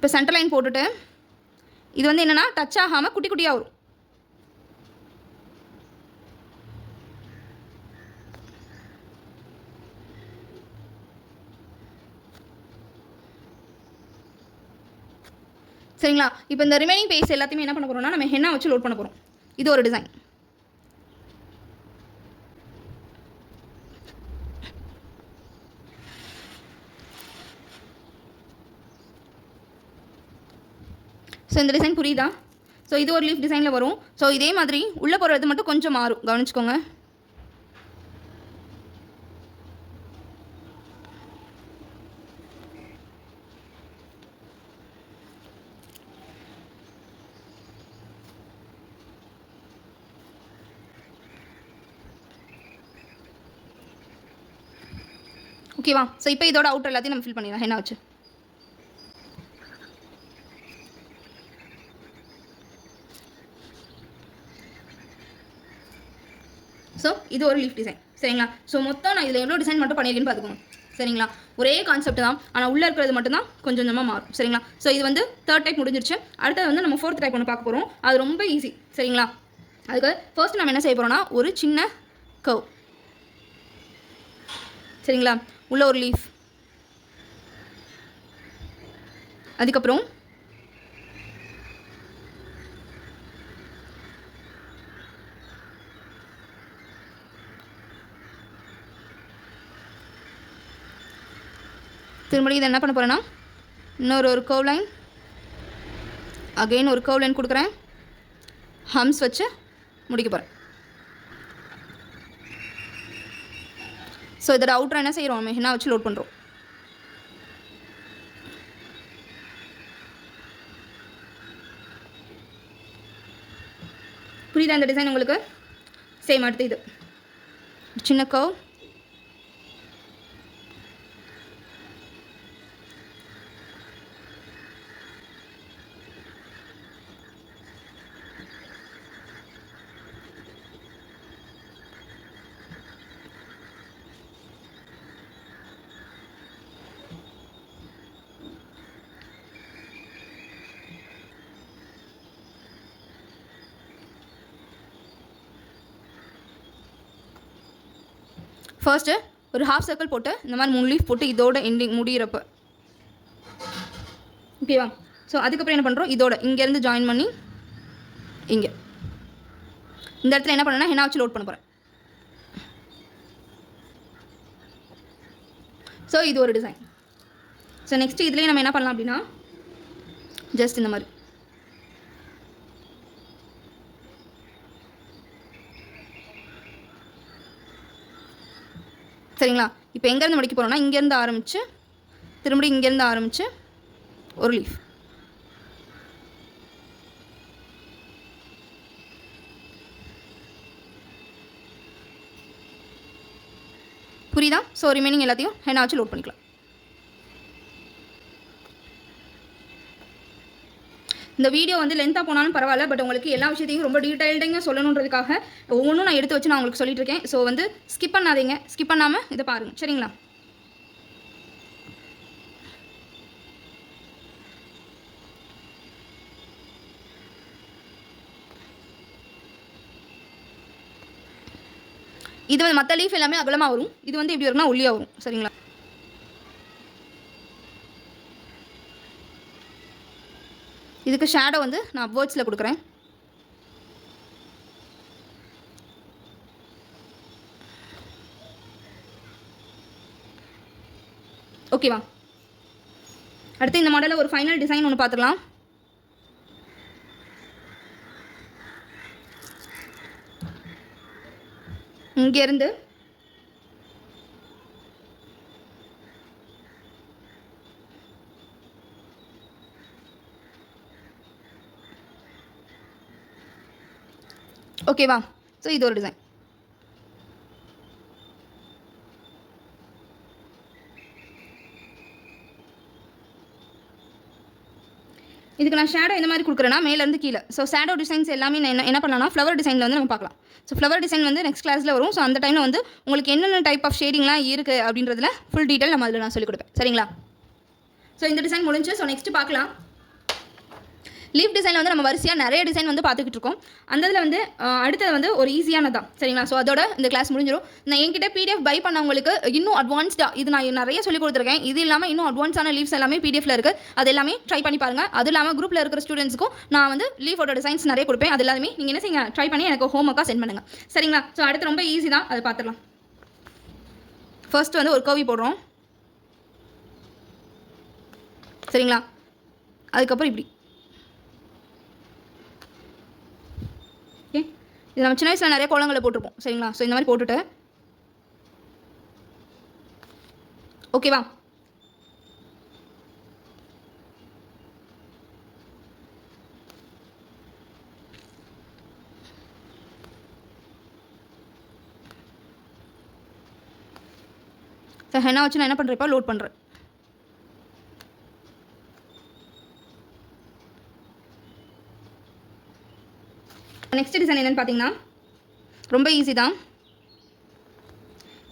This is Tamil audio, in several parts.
இப்போ சென்டர் லைன் போட்டுட்டு இது வந்து என்னென்னா டச் ஆகாமல் குட்டி குட்டியாக வரும். சரிங்களா? இப்போ இந்த ரிமைனிங் பேஸ் எல்லாத்தையுமே என்ன பண்ண போகிறோம்னா நம்ம ஹென்னா வச்சு லோட் பண்ண போகிறோம். இது ஒரு டிசைன். ஸோ இந்த டிசைன் புரியுதா? ஸோ இது ஒரு லீஃப் டிசைனில் வரும். ஸோ இதே மாதிரி உள்ளே போகிறது மட்டும் கொஞ்சம் மாறும், கவனிச்சுக்கோங்க. ஓகேவா? ஸோ இப்போ இதோட அவுட்டர் எல்லாத்தையும் நம்ம ஃபில் பண்ணிடலாம் என்ன வச்சு. ஸோ இது ஒரு லீஃப் டிசைன். சரிங்களா? ஸோ மொத்தம் நான் இதில் எவ்வளோ டிசைன் மட்டும் பண்ணியிருக்கேன்னு பார்த்துக்கோங்க. சரிங்களா? ஒரே கான்செப்ட் தான், ஆனால் உள்ளே இருக்கிறது மட்டும் தான் கொஞ்சம் கொஞ்சமாக மாறும். சரிங்களா? ஸோ இது வந்து 3rd டைப் முடிஞ்சிருச்சு. அடுத்தது வந்து நம்ம 4th டைப் ஒன்று பார்க்க போகிறோம். அது ரொம்ப ஈஸி. சரிங்களா? அதுக்கு ஃபர்ஸ்ட் நம்ம என்ன செய்ய போகிறோம்னா ஒரு சின்ன கர்வ். சரிங்களா? உள்ள ஒரு லீஃப், அதுக்கப்புறம் திரும்பி இதை என்ன பண்ண போகிறேன்னா இன்னொரு கர்வ் லைன், அகெயின் ஒரு கர்வ் லைன் கொடுக்குறேன், ஹம்ஸ் வச்சு முடிக்க போகிறேன். ஸோ இதோட அவுட்டர் என்ன செய்கிறோம், நம்ம ஹென்னா வச்சு லோட் பண்ணுறோம். புரியுதா இந்த டிசைன் உங்களுக்கு? சேம். அடுத்து இது சின்ன கர்வ், ஃபர்ஸ்ட்டு ஒரு ஹாஃப் சர்க்கிள் போட்டு இந்த மாதிரி 3 லீஃப் போட்டு இதோட எண்டிங் முடிகிறப்ப, ஓகேவா? ஸோ அதுக்கப்புறம் என்ன பண்ணுறோம், இதோட இங்கேருந்து ஜாயின் பண்ணி இங்கே இந்த இடத்துல என்ன பண்ணேன்னா ஹென்னா வச்சு லோட் பண்ண போகிறேன். ஸோ இது ஒரு டிசைன். ஸோ நெக்ஸ்ட்டு இதுலேயே நம்ம என்ன பண்ணலாம் அப்படின்னா ஜஸ்ட் இந்த மாதிரி சரிங்களா? இப்போ எங்கேருந்து முடிக்க போகிறோம்னா இங்கேருந்து ஆரம்பித்து திரும்பி இங்கேருந்து ஆரம்பித்து ஒரு லீஃப், புரியுதா? ஸோ ரிமைனிங் எல்லாத்தையும் ஹென்னா வச்சு லோட் பண்ணிக்கலாம். இந்த வீடியோ வந்து லென்த்தாக போனாலும் பரவாயில்ல, பட் உங்களுக்கு எல்லா விஷயத்தையும் ரொம்ப டீட்டெயில்டாக சொல்லணுன்றதுக்காக ஒவ்வொன்றும் நான் எடுத்து வச்சு நான் உங்களுக்கு சொல்லிட்டு இருக்கேன். ஸோ வந்து ஸ்கிப் பண்ணாதீங்க, ஸ்கிப் பண்ணாமல் இதை பாருங்கள். சரிங்களா? இது வந்து மற்ற லீஃப் எல்லாமே அகலமாக வரும், இது வந்து எப்படி வரும்னா ஒல்லியாக வரும். சரிங்களா? இதுக்கு ஷேடோ வந்து நான் வேர்ட்ஸில் கொடுக்குறேன். ஓகேவா? அடுத்து இந்த மாடலில் ஒரு ஃபைனல் டிசைன் ஒன்று பார்த்துக்கலாம். இங்கேருந்து ஓகேவா? ஸோ இது ஒரு டிசைன். இதுக்கு நான் ஷேடோ இந்த மாதிரி கொடுக்குறேன்னா மேலேருந்து கீழே. ஸோ ஷேடோ டிசைன்ஸ் எல்லாமே என்ன பண்ணலாம்னா ஃப்ளவர் டிசைனில் வந்து நம்ம பார்க்கலாம். ஸோ ஃப்ளவர் டிசைன் வந்து நெக்ஸ்ட் கிளாஸில் வரும். ஸோ அந்த டைமில் வந்து உங்களுக்கு என்னென்ன டைப் ஆஃப் ஷேடிங்லாம் இருக்குது அப்படின்றதுல ஃபுல் டீட்டெயில் நம்ம அதில் நான் சொல்லிக் கொடுப்பேன். சரிங்களா? ஸோ இந்த டிசைன் முடிஞ்சு. ஸோ நெக்ஸ்ட்டு பார்க்கலாம். லீஃப் டிசைனில் வந்து நம்ம வரிசையாக நிறைய டிசைன் வந்து பார்த்துக்கிட்டு இருக்கோம். அந்த இதில் வந்து அடுத்தது வந்து ஒரு ஈஸியானதான் சரிங்களா. ஸோ அதோட இந்த கிளாஸ் முடிஞ்சிடும். நான் என்கிட்ட பிடிஎஃப் பை பண்ணவங்களுக்கு இன்னும் அட்வான்ஸ்டாக இது நான் நிறைய சொல்லி கொடுத்துருக்கேன். இது இல்லாமல் இன்னும் அட்வான்ஸான லீவ்ஸ் எல்லாமே பிடிஎஃப்ல இருக்குது. அது எல்லாமே ட்ரை பண்ணி பாருங்கள். அது இல்லாமல் குரூப்பில் இருக்கிற ஸ்டூடெண்ட்ஸ்க்கும் நான் வந்து லீஃபோட டிசைன்ஸ் நிறைய கொடுப்பேன். அது எல்லாமே நீங்கள் என்ன செய்யுங்க, ட்ரை பண்ணி எனக்கு ஹோம் ஒர்க்காக சென்ட் பண்ணுங்கள் சரிங்களா. ஸோ அடுத்து ரொம்ப ஈஸி தான், அதை பார்த்துடலாம். ஃபர்ஸ்ட் வந்து ஒரு கர்வி போடுறோம் சரிங்களா. அதுக்கப்புறம் இப்படி ஓகே. இது நம்ம சின்ன வயசில் நிறைய கோலங்களை போட்டிருப்போம் சரிங்களா. ஸோ இந்த மாதிரி போட்டுட்டு ஓகேவா. ஸோ ஹென்னா வச்சு நான் என்ன பண்ணுறேன், இப்போ லோட் பண்ணுறேன். நெக்ஸ்ட் டிசைன் என்னென்னு பார்த்தீங்கன்னா ரொம்ப ஈஸி தான்.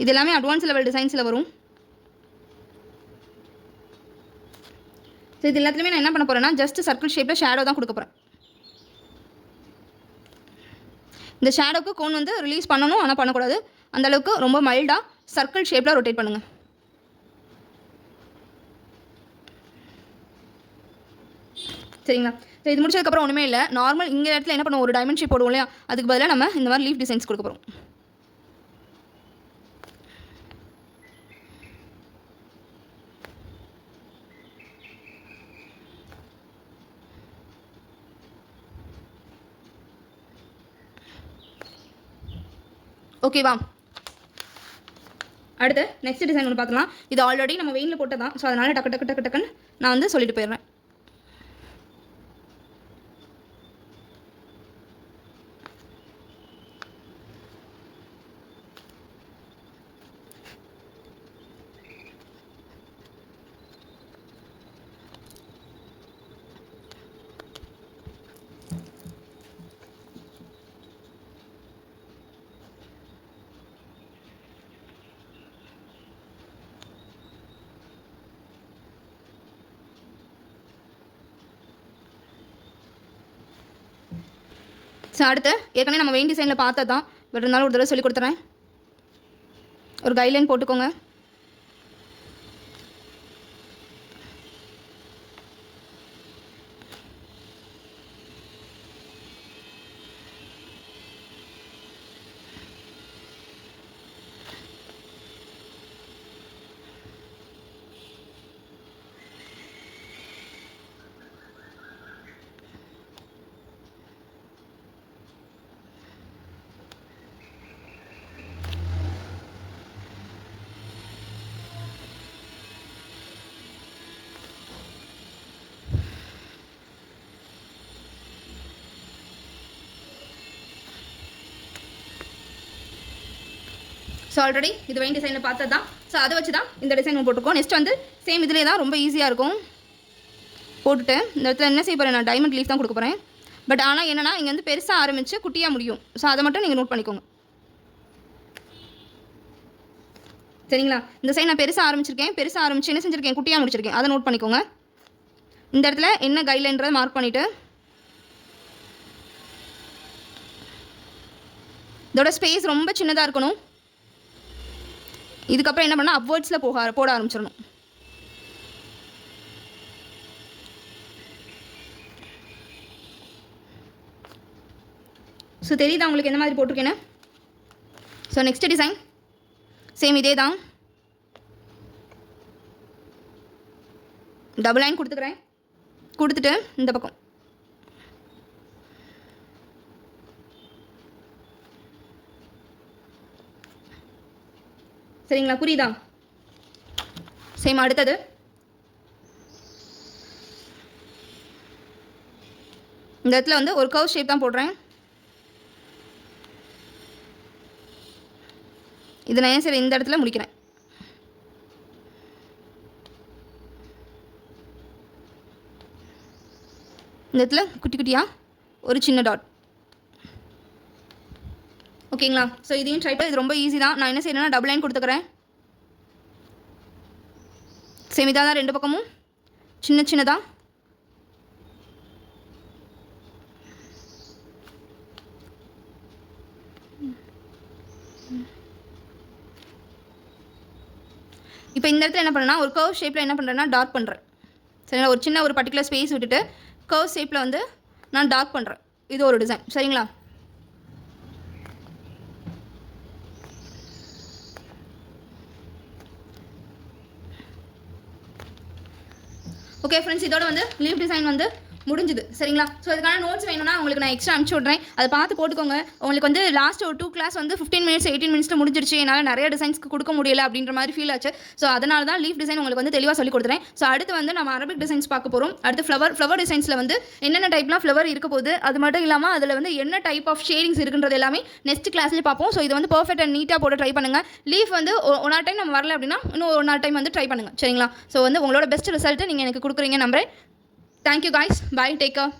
இது எல்லாமே அட்வான்ஸ் லெவல் டிசைன்ஸில் வரும். ஸோ இது எல்லாத்துலேயுமே நான் என்ன பண்ண போகிறேன்னா ஜஸ்ட் சர்க்கிள் ஷேப்பில் ஷேடோ தான் கொடுக்க போகிறேன். இந்த ஷேடோக்கு கோன் வந்து ரிலீஸ் பண்ணணும், ஆனால் பண்ணக்கூடாது. அந்தளவுக்கு ரொம்ப மைல்டாக சர்க்கிள் ஷேப்பில் ரொட்டேட் பண்ணுங்கள். சரிங்களா. ஸோ இது முடிச்சதுக்கப்புறம் ஒன்றுமே இல்லை, நார்மல் இங்கே இடத்துல என்ன பண்ணுவோம், ஒரு டைமண்ட் ஷேப் போடுவோம் இல்லையா, அதுக்கு பதிலாக நம்ம இந்த மாதிரி லீஃப் டிசைன்ஸ் கொடுக்க போகிறோம். ஓகேவா. அடுத்து நெக்ஸ்ட் டிசைன் ஒன்று பார்க்கலாம். இது ஆல்ரெடி நம்ம வெயினில் போட்டதான். ஸோ அதனால் டக்குன்னு நான் வந்து சொல்லிட்டு போயிடுறேன். ஸோ அடுத்து ஏற்கனவே நம்ம வெயின் டிசைனில் பார்த்தது தான், பட் இருந்தாலும் ஒரு தடவை சொல்லி கொடுத்துறேன். ஒரு கைட்லைன் போட்டுக்கோங்க. ஸோ ஆல்ரெடி இது வெயின் டிசைனில் பார்த்தது தான். ஸோ அதை வச்சு தான் இந்த டிசைன் போட்டிருக்கோம். நெக்ஸ்ட் வந்து சேம் இதிலே தான் ரொம்ப ஈஸியாக இருக்கும். போட்டுட்டு இந்த இடத்துல என்ன செய்ய போகிறேன், நான் டைமண்ட் லீஃப் தான் கொடுக்க போகிறேன். பட் ஆனால் என்னென்னா இங்கே வந்து பெருசாக ஆரம்பித்து குட்டியாக முடியும். ஸோ அதை மட்டும் நீங்கள் நோட் பண்ணிக்கோங்க சரிங்களா. இந்த சைடு நான் பெருசாக ஆரம்பிச்சு என்ன செஞ்சுருக்கேன், குட்டியாக முடிச்சிருக்கேன். அதை நோட் பண்ணிக்கோங்க. இந்த இடத்துல என்ன கைட்லைன்றதை மார்க் பண்ணிவிட்டு இதோட ஸ்பேஸ் ரொம்ப சின்னதாக இருக்கணும். இதுக்கப்புறம் என்ன பண்ணால் அப்வர்ட்ஸில் போட ஆரம்பிச்சிடணும். ஸோ தெரியுதா உங்களுக்கு என்ன மாதிரி போட்டிருக்கேன்னு. ஸோ நெக்ஸ்ட் டிசைன் சேம் இதே தான். டபுள் லைன் கொடுத்துக்கிறேன். கொடுத்துட்டு இந்த பக்கம் சரிங்களா, புரியுதா. சேம் அடுத்தது இந்த இடத்துல வந்து ஒரு கர்வ் ஷேப் தான் போடுறேன். இது நான் சரி இந்த இடத்துல முடிக்கிறேன். இந்த இடத்துல குட்டி குட்டியாக ஒரு சின்ன டாட். ஓகேங்களா. ஸோ இதையும் ட்ரை பண்ணி, இது ரொம்ப ஈஸி தான். நான் என்ன செய்யணும்னா டபுள் லைன் கொடுத்துக்கிறேன். சேம் இதாக தான் ரெண்டு பக்கமும் சின்னதாக இப்போ இந்த இடத்துல என்ன பண்ணுறேன்னா ஒரு கர்வ் ஷேப்பில் என்ன பண்ணுறேன்னா டார்க் பண்ணுறேன். சரிங்களா, ஒரு சின்ன ஒரு பர்டிகுலர் ஸ்பேஸ் விட்டுட்டு கர்வ் ஷேப்பில் வந்து நான் டார்க் பண்ணுறேன். இது ஒரு டிசைன். சரிங்களா, ஓகே ஃப்ரெண்ட்ஸ், இதோட வந்து லீஃப் டிசைன் வந்து முடிஞ்சுது. சரிங்களா, ஸோ இதுக்கான நோட்ஸ் வேணும்னா உங்களுக்கு நான் எக்ஸ்ட்ரா அனுப்பிச்சி விட்றேன். அதை பார்த்து போட்டுக்கோங்க. உங்களுக்கு வந்து லாஸ்ட் ஒரு 2 கிளாஸ் வந்து 15 மினிட்ஸ் 18 மினிட்ஸில் முடிஞ்சிருச்சு. என்னால் நிறைய டிசைன்ஸ்க்கு கொடுக்க முடியல அப்படின்ற மாதிரி ஃபீல் ஆச்சு. ஸோ அதனால தான் லீஃப் டிசைன் உங்களுக்கு வந்து தெளிவாக சொல்லி கொடுத்துறேன். ஸோ அடுத்து வந்து நம்ம அரபிக் டிசைன்ஸ் பார்க்க போகிறோம். அடுத்து ஃப்ளவர் டிசைன்ஸில் வந்து என்னென்ன டைப்லாம் ஃப்ளவர் இருக்க போகுது, அது மட்டும் இல்லாமல் அதில் வந்து என்ன டைப் ஆஃப் ஷேடிங்ஸ் இருக்குன்றது எல்லாமே நெக்ஸ்ட் கிளாஸ்லேயே பார்ப்போம். ஸோ இது வந்து பர்ஃபெக்ட் அண்ட் நீட்டாக போட்டு ட்ரை பண்ணுங்கள். லீஃப் வந்து ஒன் டைம் நம்ம வரல அப்படின்னா இன்னும் ஒரு டைம் வந்து ட்ரை பண்ணுங்கள். சரிங்களா, ஸோ வந்து உங்களோட பெஸ்ட் ரிசல்ட்டு நீங்கள் எனக்கு கொடுக்குறீங்க நம்புறேன். Thank you guys, bye, take care.